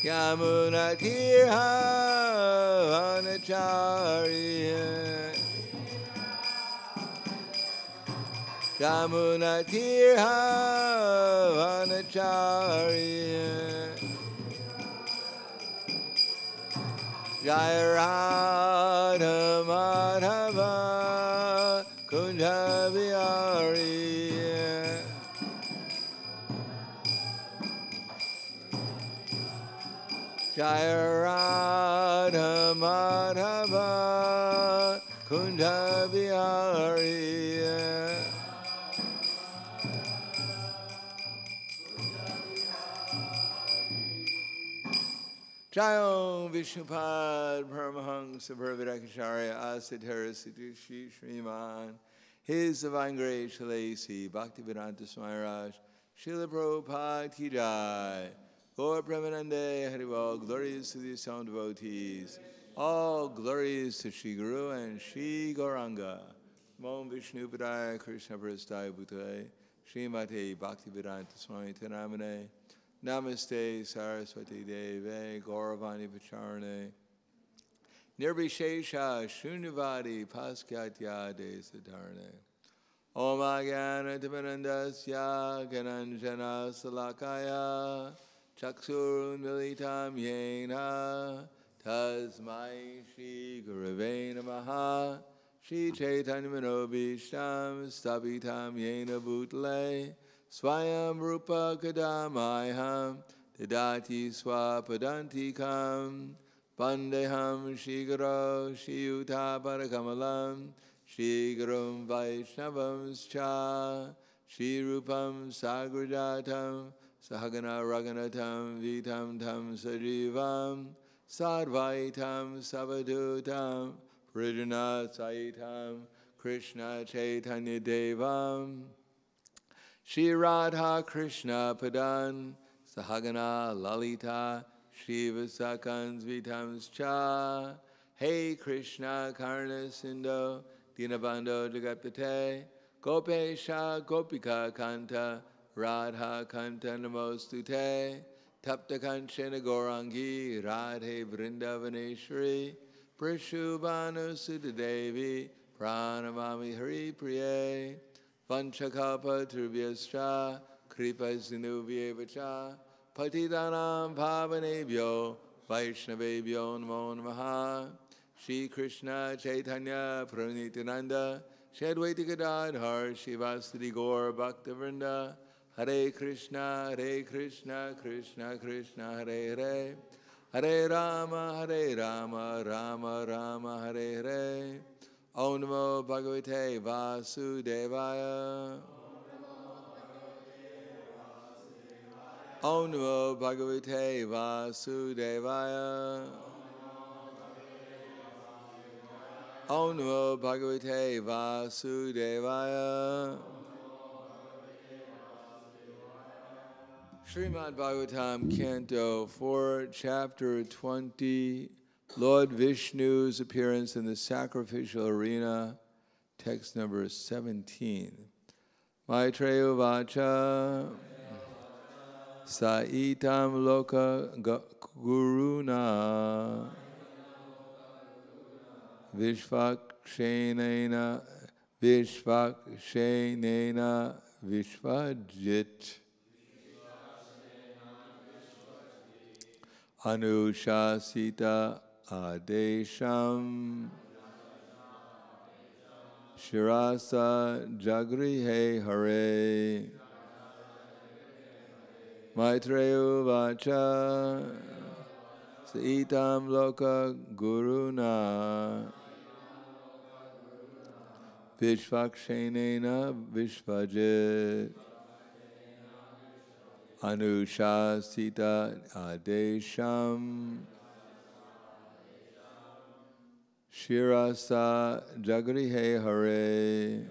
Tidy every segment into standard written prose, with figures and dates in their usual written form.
Yamuna Tirha Vanacharya Yamuna Tirha Vanacharya Jaya Radha Madhava Kunja Vihari Jaya Radha Madhava Kunja Vihari Jayam Vishnupad Paramahansa Prabhupada Asadhara Siddhi Śrīmad His Divine Grace Shalasi Bhaktivedanta Swami Srila Prabhupada Ki Jai Gaur Premanande Haribol, glories to the sound devotees. All glories to Shri Guru and Shri Gauranga. Om Vishnu Padaya Krishna Prasthaya Bhutale Srimate Bhaktivedanta Swami Tanamane Namaste Saraswati Deve Gauravani Pacharane Nirbhishesha Shunyavadi Paskatya De Siddharane Om Agana Timanandasya Gananjana Salakaya Chaksurun Militam Yena Tasmai Shri Gurave Namaha Shri Chaitanya Manobhishtam Stapitam Yena Bhutale Swayam Rupa Kadamayam Tadati Swapadantikam Pandeham Shri Guru Shri Yuta Parakamalam Shri Gurum Vaishnavam Cha Shri Rupam Sagrajatam Sahagana Raganatam Vitam Tam Sajivam Sadvaitam Savadutam Prijana Saitam Krishna Chaitanya Devam Shri Radha Krishna Padan Sahagana Lalita Shri Vasakans Vitams Cha Hey Krishna Karna Sindho Dinabando Jagapate Gopesha Gopika Kanta Radha Kanta Namostute Tapta Kanchana Gaurangi Radhe Vrindavaneshwari Prishubhanu Sutadevi Pranamami Hari Priye Vanchakapa Trubhyascha Kripa Sinubhyevacha Patidanam Bhavanebhyo Vaishnavebhyo Namo Namaha Shri Krishna Chaitanya Pranityananda Shri Advaita Gadadhar Shivasati Gaur Bhaktivinoda Hare Krishna Krishna Krishna Hare Hare Hare Rama Rama Rama Hare Hare Om Namo Bhagavate Vasudevaya Om Namo Bhagavate Vasudevaya Om Namo Bhagavate Vasudevaya Śrīmad Bhāgavatam, Canto 4, Chapter 20, Lord Vishnu's appearance in the sacrificial arena, text number 17. Maitreya Vacha Saitam Loka Guruna Vishvakshenena Vishvajit Anushasita Adesham Shirasa Jagrihe Hare Maitreya Vacha Saitam Loka Guruna Vishvakshenena Vishvajit Anushasita Adesham Shirasa Jagrihe Hare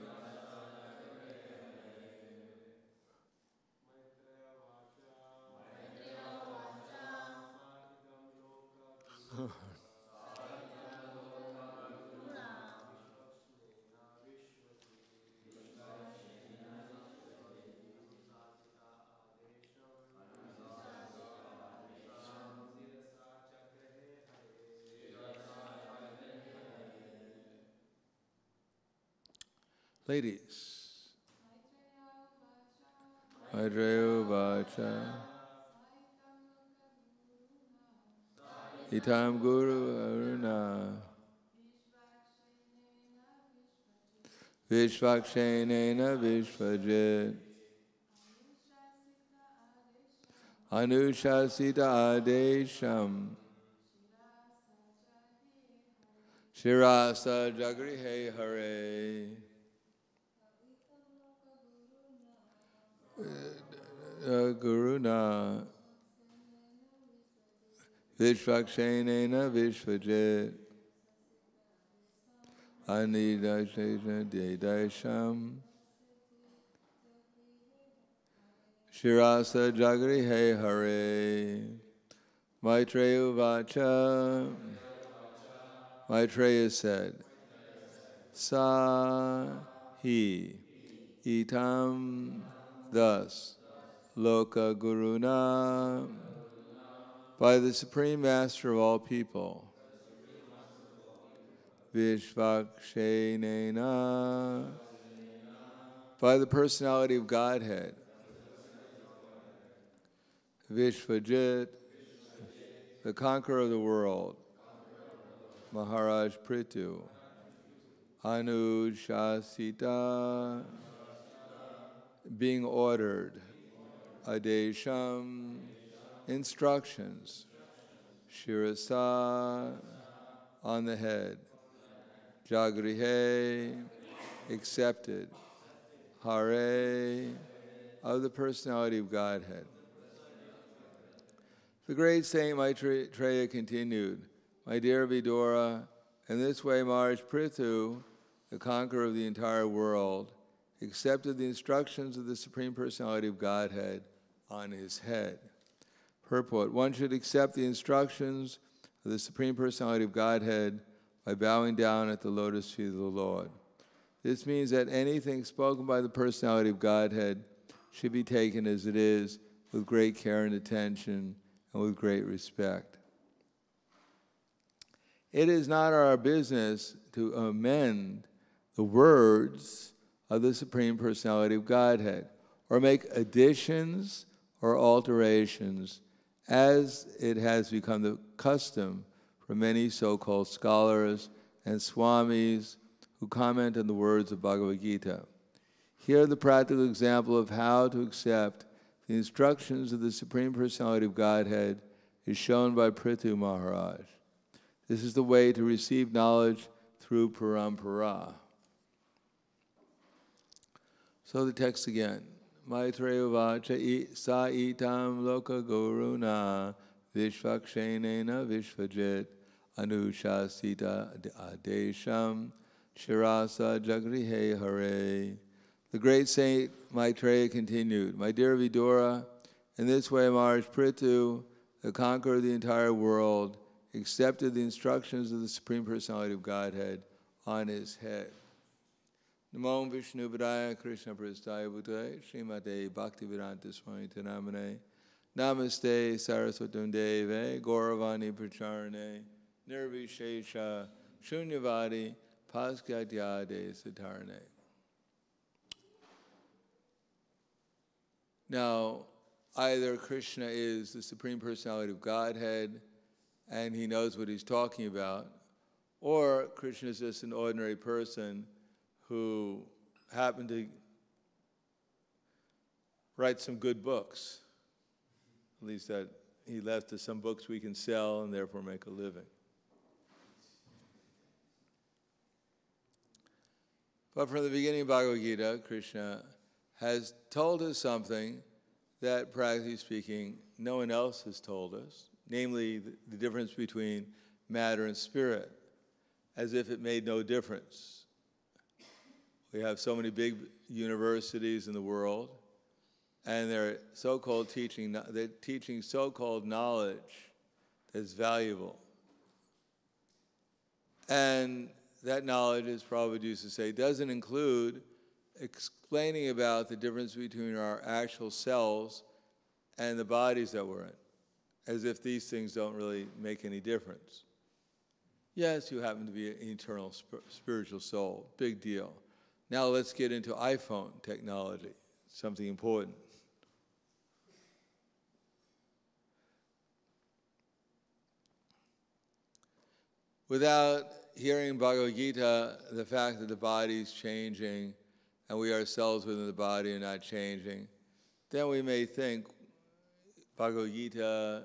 Ladies. Maitreya Vacha Itam Guru Aruna Vishvakshenena Vishvajit Anushasita Adesham Shirasa Jagrihe Hare Guruna Vishvakshenena Vishvajit Anidashena Dedasham Shirasa Jagrihe Hare Maitreya Vacha Maitreya said Sa Hi Itam thus Loka Guruna by the Supreme Master of all people Vishvakshenena by the personality of Godhead Vishvajit the conqueror of the world Maharaj Prithu Anushasita being ordered Adesham instructions Shirasa on the head Jagrihe accepted Hare of the personality of Godhead. The great saint Maitreya continued, my dear Vidura, in this way Maharaj Prithu, the conqueror of the entire world, accepted the instructions of the Supreme Personality of Godhead on his head. Purport, one should accept the instructions of the Supreme Personality of Godhead by bowing down at the lotus feet of the Lord. This means that anything spoken by the Personality of Godhead should be taken as it is, with great care and attention, and with great respect. It is not our business to amend the words of the Supreme Personality of Godhead, or make additions or alterations, as it has become the custom for many so-called scholars and swamis who comment on the words of Bhagavad Gita. Here, the practical example of how to accept the instructions of the Supreme Personality of Godhead is shown by Prithu Maharaj. This is the way to receive knowledge through parampara. So the text again. Maitreya vacha sa itam loka guruna vishvakshenena vishvajit anushasita adesham shirasa jagrihe hare. The great saint Maitreya continued, my dear Vidura, in this way Maharaj Prithu, the conqueror of the entire world, accepted the instructions of the Supreme Personality of Godhead on his head. Namo Vishnu Padaya Krishna Prasthaya Bhutale Śrīmate Bhaktivedanta Swami Namane Namaste Saraswatam Deve Gauravani Pracharane Nirvishesha Shunyavadi Paskatyade Satarane. Now, either Krishna is the Supreme Personality of Godhead and he knows what he's talking about, or Krishna is just an ordinary person who happened to write some good books. At least that he left us some books we can sell and therefore make a living. But from the beginning of Bhagavad Gita, Krishna has told us something that, practically speaking, no one else has told us, namely the difference between matter and spirit, as if it made no difference. We have so many big universities in the world, and they're teaching so-called knowledge that's valuable. And that knowledge, as Prabhupada used to say, doesn't include explaining about the difference between our actual selves and the bodies that we're in, as if these things don't really make any difference. Yes, you happen to be an eternal spiritual soul, big deal. Now let's get into iPhone technology, something important. Without hearing Bhagavad Gita, the fact that the body is changing and we ourselves within the body are not changing, then we may think Bhagavad Gita,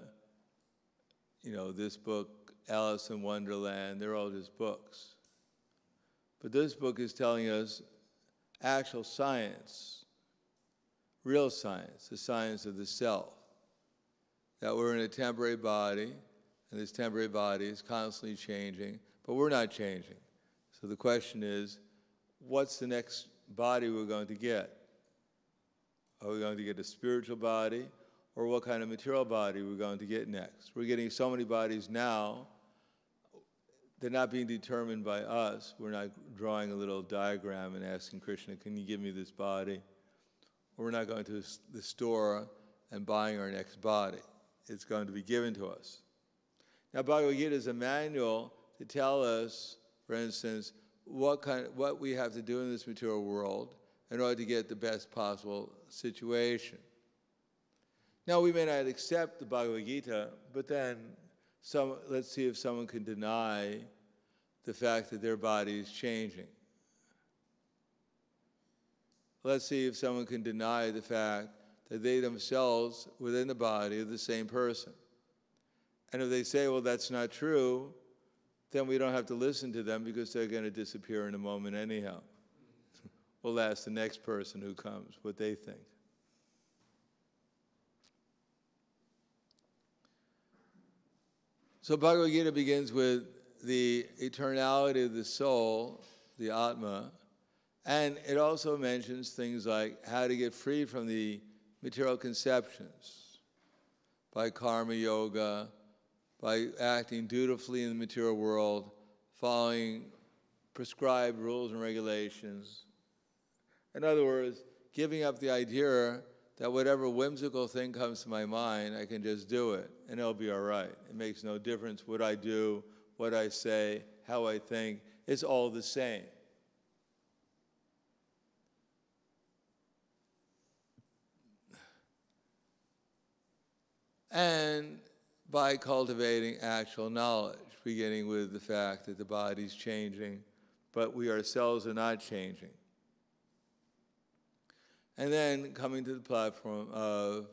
this book, Alice in Wonderland, they're all just books. But this book is telling us actual science, real science, the science of the self, that we're in a temporary body, and this temporary body is constantly changing, but we're not changing. So the question is, what's the next body we're going to get? Are we going to get a spiritual body, or what kind of material body we're going to get next? We're getting so many bodies now, they're not being determined by us. We're not drawing a little diagram and asking Krishna, can you give me this body? Or we're not going to the store and buying our next body. It's going to be given to us. Now, Bhagavad Gita is a manual to tell us, for instance, what we have to do in this material world in order to get the best possible situation. Now, we may not accept the Bhagavad Gita, but then let's see if someone can deny the fact that their body is changing. Let's see if someone can deny the fact that they themselves, within the body, are the same person. And if they say, well, that's not true, then we don't have to listen to them because they're going to disappear in a moment anyhow. We'll ask the next person who comes what they think. So Bhagavad Gita begins with the eternality of the soul, the Atma, and it also mentions things like how to get free from the material conceptions by karma yoga, by acting dutifully in the material world, following prescribed rules and regulations. In other words, giving up the idea that whatever whimsical thing comes to my mind, I can just do it, and it'll be all right. It makes no difference what I do, what I say, how I think. It's all the same. And by cultivating actual knowledge, beginning with the fact that the body's changing, but we ourselves are not changing. And then coming to the platform of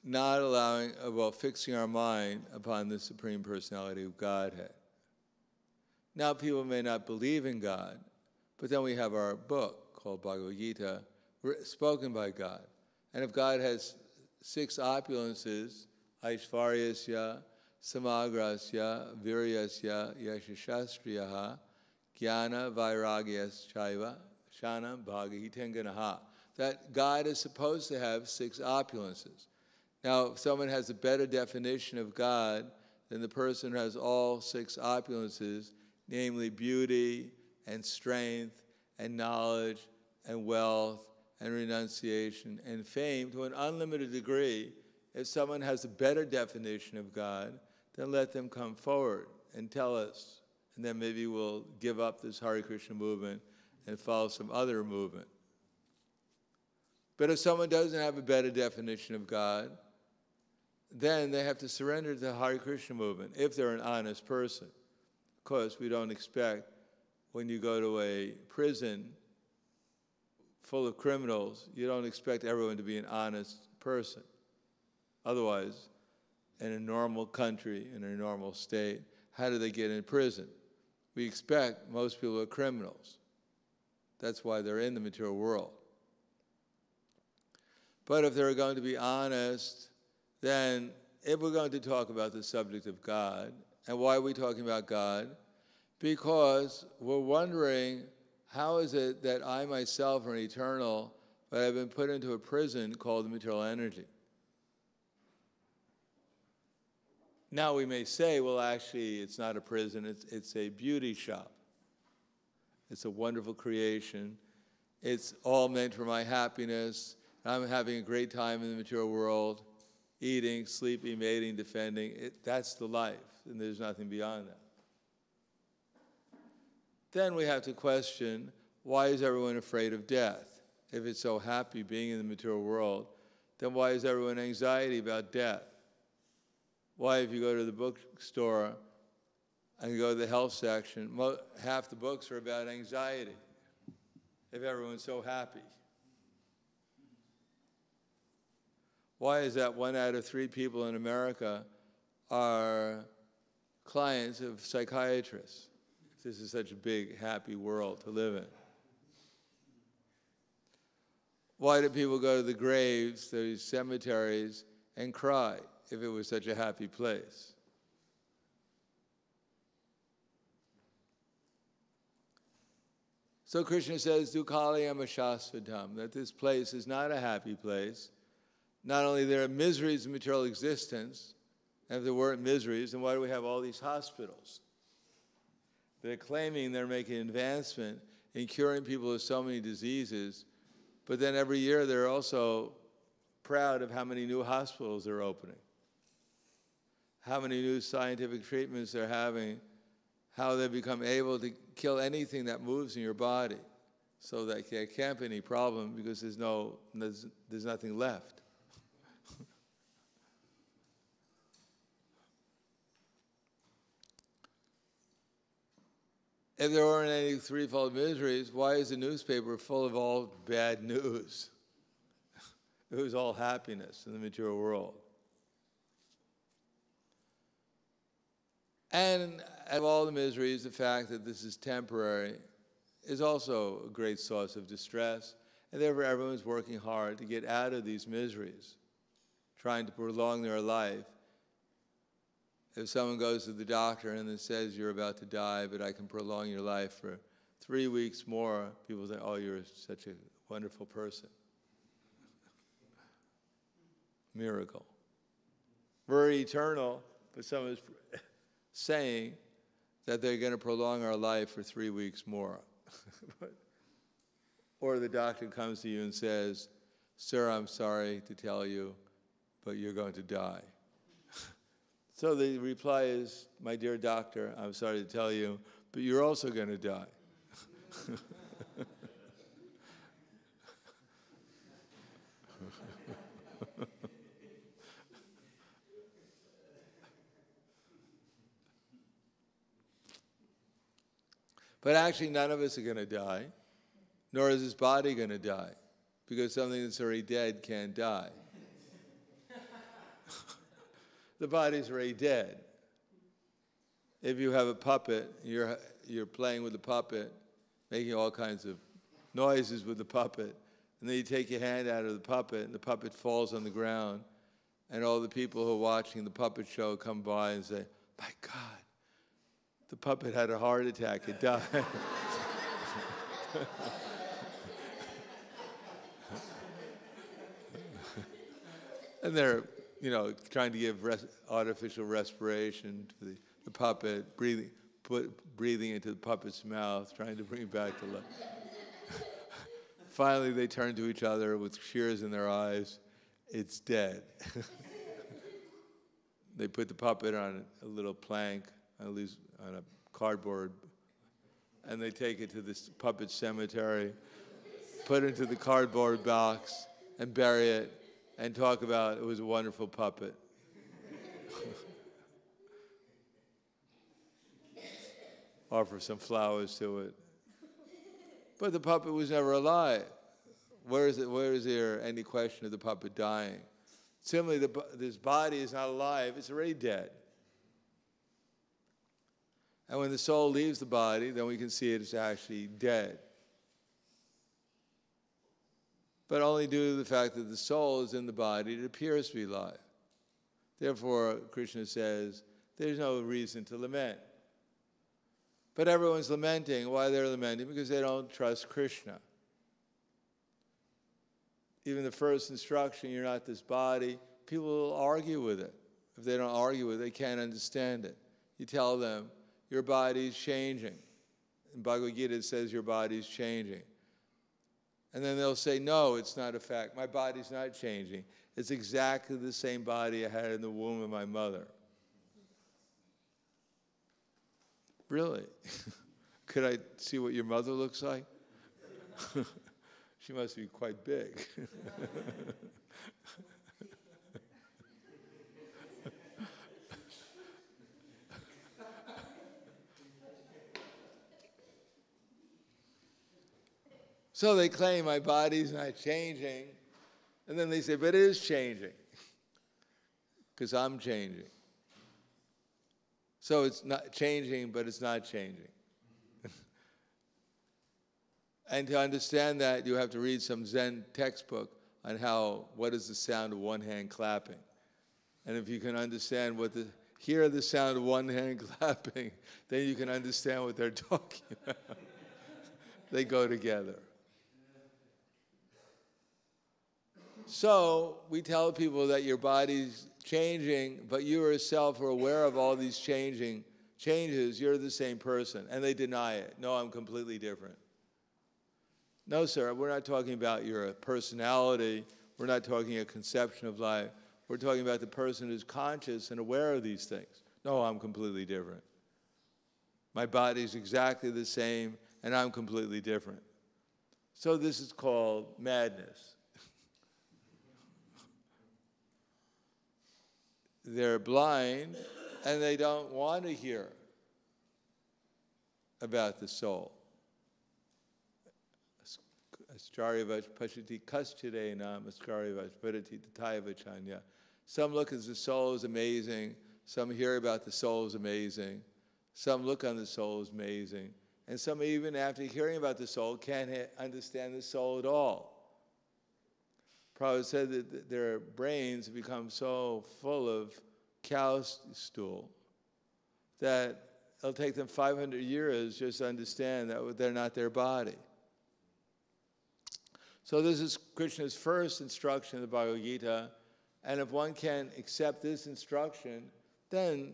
not fixing our mind upon the Supreme Personality of Godhead. Now, people may not believe in God, but then we have our book called Bhagavad Gita, spoken by God. And if God has 6 opulences, Aishvaryasya, Samagrasya, Viryasya, Yashashastriyaha, Jnana, Vairagyasya, Shana, Bhagavitenganaha, that God is supposed to have 6 opulences. Now, if someone has a better definition of God than the person who has all 6 opulences, namely beauty and strength and knowledge and wealth and renunciation and fame to an unlimited degree, if someone has a better definition of God, then let them come forward and tell us. And then maybe we'll give up this Hare Krishna movement and follow some other movement. But if someone doesn't have a better definition of God, then they have to surrender to the Hare Krishna movement if they're an honest person. Of course, we don't expect when you go to a prison full of criminals, you don't expect everyone to be an honest person. Otherwise, in a normal country, in a normal state, how do they get in prison? We expect most people are criminals. That's why they're in the material world. But if they're going to be honest, then if we're going to talk about the subject of God, and why are we talking about God? Because we're wondering, how is it that I myself am eternal, but I've been put into a prison called the material energy? Now we may say, well, actually, it's not a prison, it's a beauty shop. It's a wonderful creation. It's all meant for my happiness. I'm having a great time in the material world, eating, sleeping, mating, defending. That's the life, and there's nothing beyond that. Then we have to question, why is everyone afraid of death? If it's so happy being in the material world, then why is everyone anxiety about death? Why, if you go to the bookstore and you go to the health section, half the books are about anxiety, if everyone's so happy? Why is that 1 out of 3 people in America are clients of psychiatrists? This is such a big, happy world to live in. Why do people go to the graves, these cemeteries, and cry if it was such a happy place? So Krishna says, Dukhalayam Shasvatam, that this place is not a happy place. Not only there are miseries of material existence, and if there weren't miseries, then why do we have all these hospitals? They're claiming they're making advancement in curing people of so many diseases, but then every year they're also proud of how many new hospitals they're opening, how many new scientific treatments they're having, how they become able to kill anything that moves in your body, so that there can't be any problem because there's nothing left. If there weren't any threefold miseries, why is the newspaper full of all bad news? It was all happiness in the material world. And of all the miseries, the fact that this is temporary is also a great source of distress, and therefore everyone's working hard to get out of these miseries, trying to prolong their life. If someone goes to the doctor and then says, you're about to die, but I can prolong your life for 3 weeks more, people say, oh, you're such a wonderful person. Miracle. We're eternal, but someone's saying that they're going to prolong our life for 3 weeks more. Or the doctor comes to you and says, sir, I'm sorry to tell you, but you're going to die. So the reply is, my dear doctor, I'm sorry to tell you, but you're also going to die. But actually, none of us are going to die, nor is this body going to die, because something that's already dead can't die. The body's already dead. If you have a puppet, you're playing with the puppet, making all kinds of noises with the puppet, and then you take your hand out of the puppet, and the puppet falls on the ground, and all the people who are watching the puppet show come by and say, my God, the puppet had a heart attack, it died. And they're, trying to give artificial respiration to the puppet, breathing into the puppet's mouth, trying to bring it back to life. Finally, they turn to each other with tears in their eyes. It's dead. They put the puppet on a little plank, on a cardboard, and they take it to this puppet cemetery, put it into the cardboard box, and bury it, and talk about it was a wonderful puppet. Offer some flowers to it. But the puppet was never alive. Where is there any question of the puppet dying? Similarly, this body is not alive, it's already dead. And when the soul leaves the body, then we can see it is actually dead. But only due to the fact that the soul is in the body, it appears to be alive. Therefore, Krishna says, there's no reason to lament. But everyone's lamenting. Why they're lamenting? Because they don't trust Krishna. Even the first instruction, you're not this body, people will argue with it. If they don't argue with it, they can't understand it. You tell them, your body's changing. In Bhagavad Gita, it says your body's changing. And then they'll say, no, it's not a fact. My body's not changing. It's exactly the same body I had in the womb of my mother. Really? Could I see what your mother looks like? She must be quite big. So they claim my body's not changing, and then they say, but it is changing, because I'm changing. So it's not changing, but it's not changing. And to understand that, you have to read some Zen textbook on what is the sound of one hand clapping. And if you can understand hear the sound of one hand clapping, then you can understand what they're talking about. They go together. So we tell people that your body's changing, but you yourself are aware of all these changes. You're the same person, and they deny it. No, I'm completely different. No, sir, we're not talking about your personality. We're not talking a conception of life. We're talking about the person who's conscious and aware of these things. No, I'm completely different. My body's exactly the same, and I'm completely different. So this is called madness. They're blind, and they don't want to hear about the soul. Some look at the soul as amazing. Some hear about the soul as amazing. Some look on the soul as amazing. And some, even after hearing about the soul, can't understand the soul at all. Prabhupada said that their brains have become so full of cow stool that it'll take them 500 years just to understand that they're not their body. So this is Krishna's first instruction in the Bhagavad Gita, and if one can't accept this instruction, then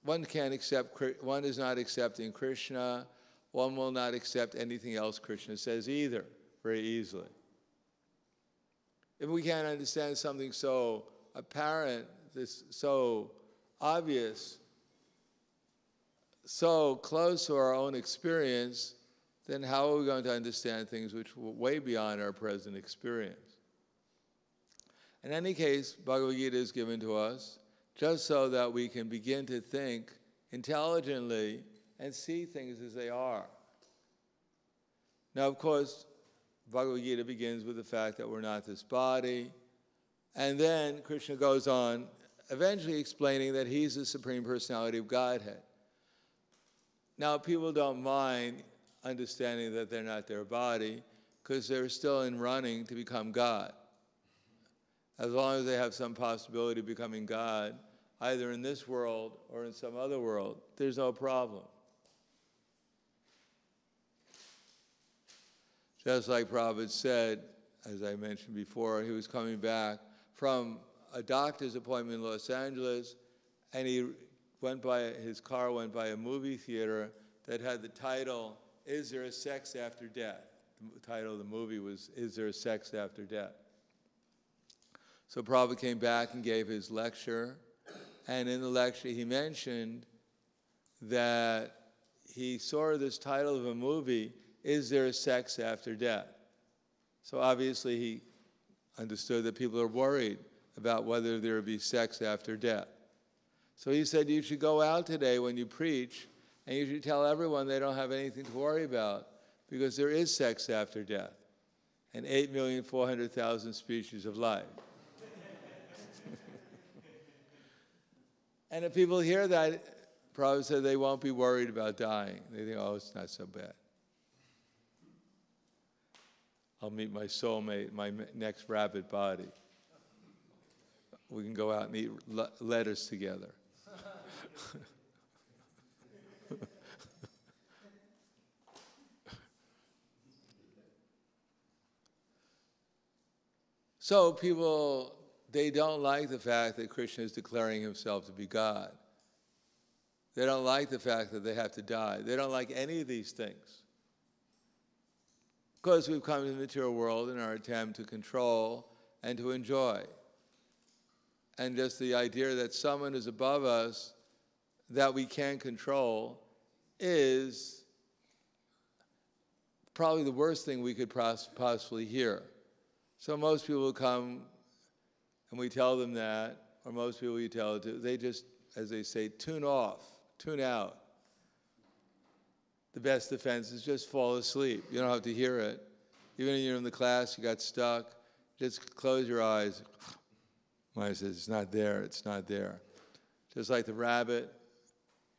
one is not accepting Krishna. One will not accept anything else Krishna says either, very easily. If we can't understand something so apparent, so obvious, so close to our own experience, then how are we going to understand things which were way beyond our present experience? In any case, Bhagavad Gita is given to us just so that we can begin to think intelligently and see things as they are. Now, of course, Bhagavad Gita begins with the fact that we're not this body, and then Krishna goes on, eventually explaining that he's the Supreme Personality of Godhead. Now, people don't mind understanding that they're not their body, because they're still in running to become God. As long as they have some possibility of becoming God, either in this world or in some other world, there's no problem. Just like Prabhupada said, as I mentioned before, he was coming back from a doctor's appointment in Los Angeles, and his car went by a movie theater that had the title, "Is There a Sex After Death?" The title of the movie was, "Is There a Sex After Death?" So Prabhupada came back and gave his lecture, and in the lecture he mentioned that he saw this title of a movie, "Is There a Sex After Death?" So obviously he understood that people are worried about whether there will be sex after death. So he said, you should go out today when you preach, and you should tell everyone they don't have anything to worry about, because there is sex after death, and 8,400,000 species of life. And if people hear that, Prabhupada said they won't be worried about dying. They think, oh, it's not so bad. I'll meet my soulmate, my next rabbit body. We can go out and eat lettuce together. So people, they don't like the fact that Krishna is declaring himself to be God. They don't like the fact that they have to die. They don't like any of these things. Because we've come to the material world in our attempt to control and to enjoy. And just the idea that someone is above us that we can't control is probably the worst thing we could possibly hear. So most people will come and we tell them that, or most people you tell it to, they just, as they say, tune off, tune out. The best defense is just fall asleep. You don't have to hear it. Even if you're in the class, you got stuck, just close your eyes. Maya says, it's not there, it's not there. Just like the rabbit,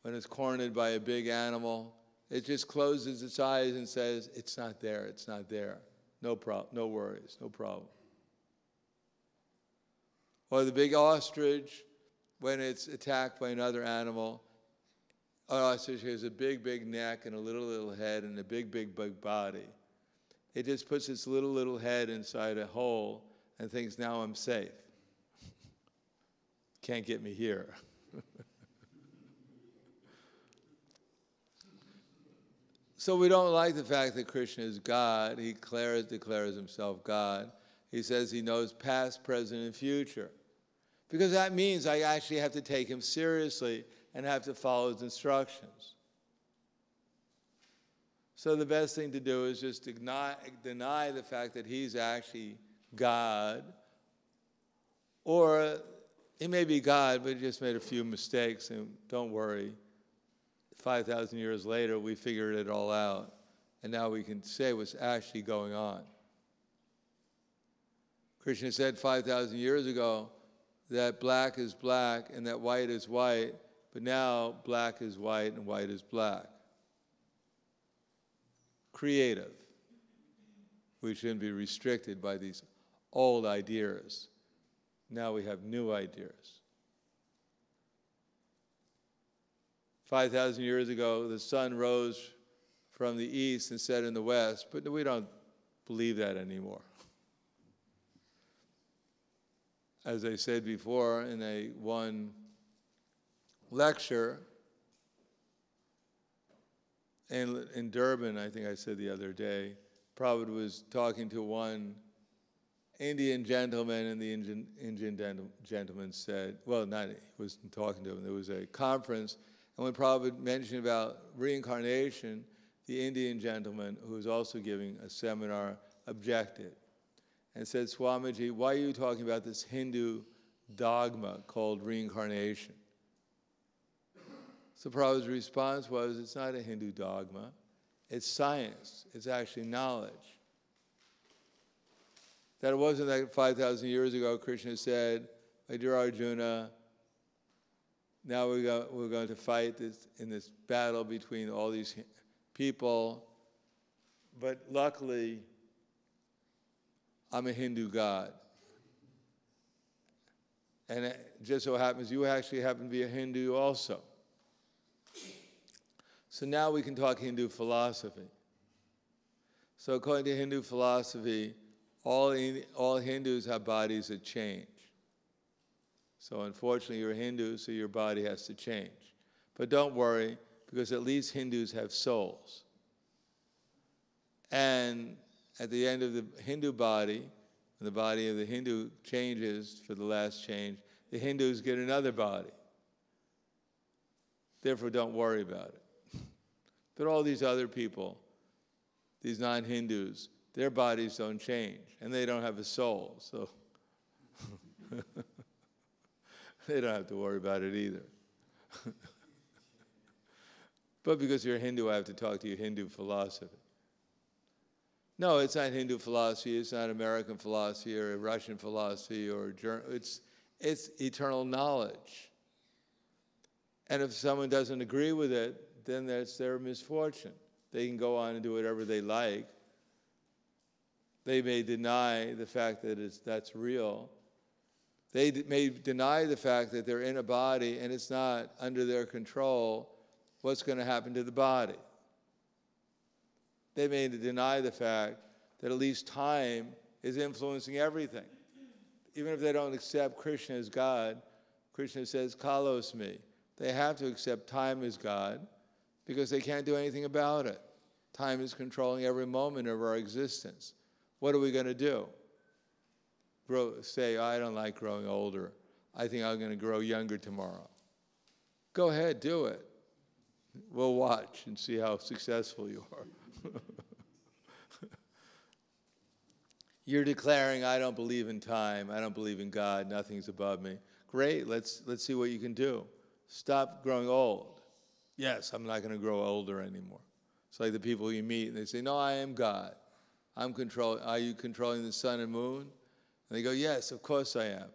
when it's cornered by a big animal, it just closes its eyes and says, it's not there, it's not there. No problem, no worries, no problem. Or the big ostrich, when it's attacked by another animal, an ostrich has a big, big neck and a little head and a big, big, big body. It just puts its little head inside a hole and thinks, now I'm safe. Can't get me here. So we don't like the fact that Krishna is God. He declares himself God. He says he knows past, present, and future. Because that means I actually have to take him seriously and have to follow his instructions. So the best thing to do is just deny the fact that he's actually God. Or he may be God, but he just made a few mistakes, and don't worry. 5,000 years later, we figured it all out, and now we can say what's actually going on. Krishna said 5,000 years ago that black is black and that white is white, but now black is white and white is black. Creative. We shouldn't be restricted by these old ideas. Now we have new ideas. 5,000 years ago, the sun rose from the east and set in the west, but we don't believe that anymore. As I said before in one lecture in Durban, I think I said the other day, Prabhupada was talking to one Indian gentleman, and the Indian gentleman said, well, he wasn't talking to him, there was a conference, and when Prabhupada mentioned about reincarnation, the Indian gentleman, who was also giving a seminar, objected and said, Swamiji, why are you talking about this Hindu dogma called reincarnation? So Prabhupada's response was, it's not a Hindu dogma, it's science, it's actually knowledge. That it wasn't that 5,000 years ago Krishna said, my dear Arjuna, now we're going to fight in this battle between all these people, but luckily, I'm a Hindu god. And it just so happens you actually happen to be a Hindu also. So now we can talk Hindu philosophy. So according to Hindu philosophy, all Hindus have bodies that change. So unfortunately, you're a Hindu, so your body has to change. But don't worry, because at least Hindus have souls. And at the end of the Hindu body, when the body of the Hindu changes for the last change, the Hindus get another body. Therefore, don't worry about it. But all these other people, these non-Hindus, their bodies don't change, and they don't have a soul, so they don't have to worry about it either. But because you're a Hindu, I have to talk to you Hindu philosophy. No, it's not Hindu philosophy, it's not American philosophy or Russian philosophy or it's eternal knowledge. And if someone doesn't agree with it, then that's their misfortune. They can go on and do whatever they like. They may deny the fact that that's real. They may deny the fact that they're in a body and it's not under their control what's going to happen to the body. They may deny the fact that at least time is influencing everything. Even if they don't accept Krishna as God, Krishna says, Kalos me. They have to accept time as God because they can't do anything about it. Time is controlling every moment of our existence. What are we going to do? Say, I don't like growing older. I think I'm going to grow younger tomorrow. Go ahead, do it. We'll watch and see how successful you are. You're declaring, I don't believe in time, I don't believe in God, nothing's above me. Great, let's see what you can do. Stop growing old. Yes, I'm not going to grow older anymore. It's like the people you meet, and they say, no, I am God. Are you controlling the sun and moon? And they go, yes, of course I am.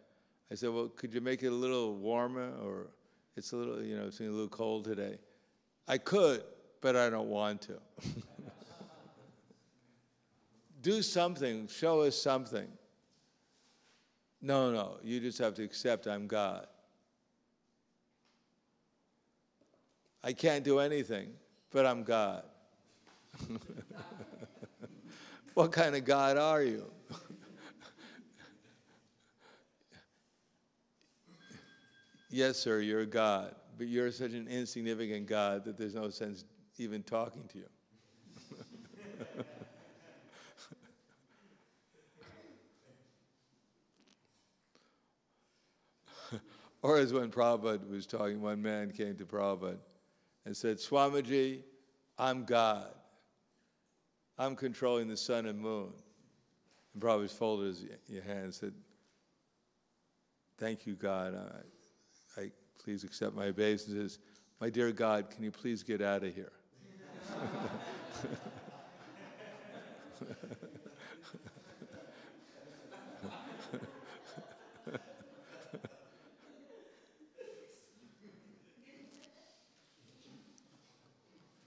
I said, well, could you make it a little warmer? Or it's a little, it's a little cold today. I could, but I don't want to. Do something, show us something. No, you just have to accept I'm God. I can't do anything, but I'm God. What kind of God are you? Yes, sir, you're God, but you're such an insignificant God that there's no sense even talking to you. Or as when Prabhupada was talking, one man came to Prabhupada and said, Swamiji, I'm God. I'm controlling the sun and moon. And Prabhupada folded his hand and said, thank you, God. I please accept my obeisance. My dear God, can you please get out of here?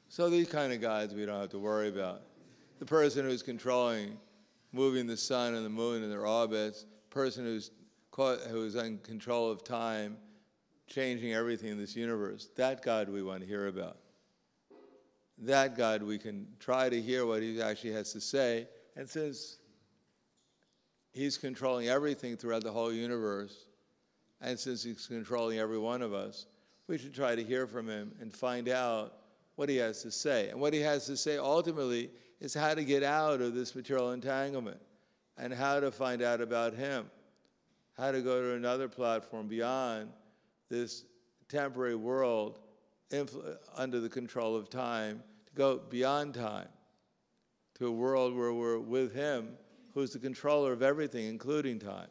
So these kind of guys we don't have to worry about. The person who's controlling, moving the sun and the moon in their orbits, person who's in control of time, changing everything in this universe, that God we want to hear about. That God we can try to hear what he actually has to say, and since he's controlling everything throughout the whole universe, and since he's controlling every one of us, we should try to hear from him and find out what he has to say. And what he has to say ultimately is how to get out of this material entanglement and how to find out about him, how to go to another platform beyond this temporary world under the control of time, to go beyond time to a world where we're with him who's the controller of everything, including time.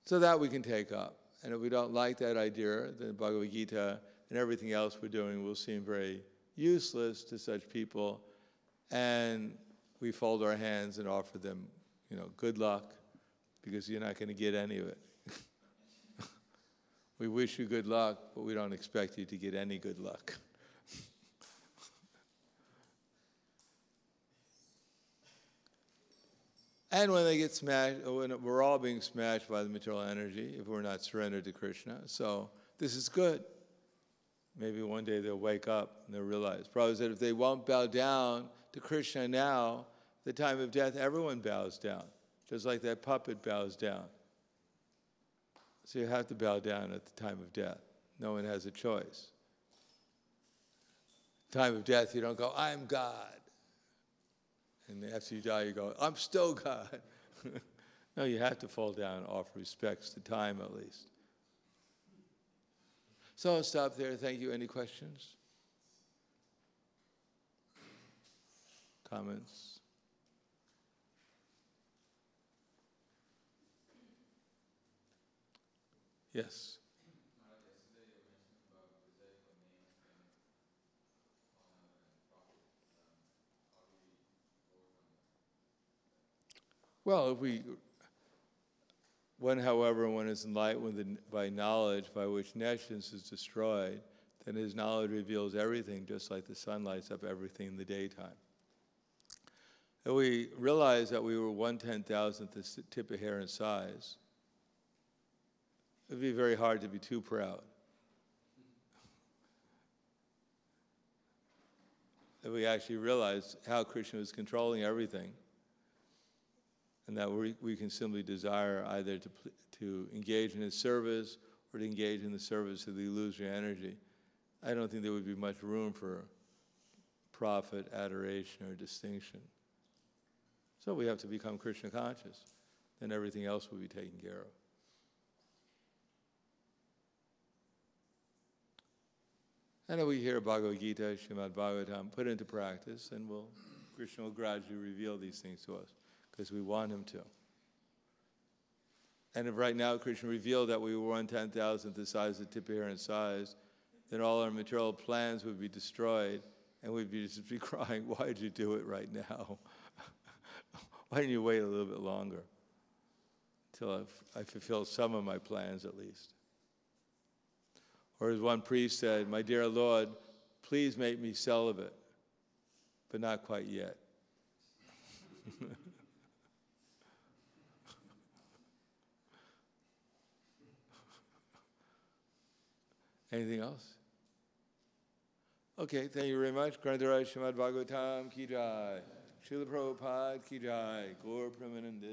So that we can take up. And if we don't like that idea, then Bhagavad Gita and everything else we're doing will seem very useless to such people, and we fold our hands and offer them, good luck, because you're not going to get any of it. We wish you good luck, but we don't expect you to get any good luck. And when they get smashed, when we're all being smashed by the material energy, if we're not surrendered to Krishna, so this is good. Maybe one day they'll wake up and they'll realize. Prabhupada said if they won't bow down to Krishna now, the time of death, everyone bows down, just like that puppet bows down. So you have to bow down at the time of death. No one has a choice. Time of death, you don't go, I'm God. And after you die, you go, I'm still God. No, you have to fall down and offer respects to time at least. So I'll stop there. Thank you. Any questions? Comments? Yes. Well, however, one is enlightened by knowledge by which nescience is destroyed, then his knowledge reveals everything, just like the sun lights up everything in the daytime. If we realize that we were 1/10,000th the tip of hair in size, it would be very hard to be too proud. If we actually realize how Krishna is controlling everything, and that we can simply desire either to engage in his service or to engage in the service of the illusory energy, I don't think there would be much room for profit, adoration, or distinction. So we have to become Krishna conscious. Then everything else will be taken care of. And if we hear Bhagavad Gita, Śrīmad Bhāgavatam, put into practice, then we'll Krishna will gradually reveal these things to us because we want him to. And if right now Krishna revealed that we were 1/10,000th the size of tip of hair in size, then all our material plans would be destroyed, and we'd just be crying, why did you do it right now? Why didn't you wait a little bit longer until I fulfill some of my plans at least? Or as one priest said, my dear Lord, please make me celibate, but not quite yet. Anything else? Okay, thank you very much. Śrīmad Bhāgavatam ki jai. Srila Prabhupada ki jai. Gaur Premanande.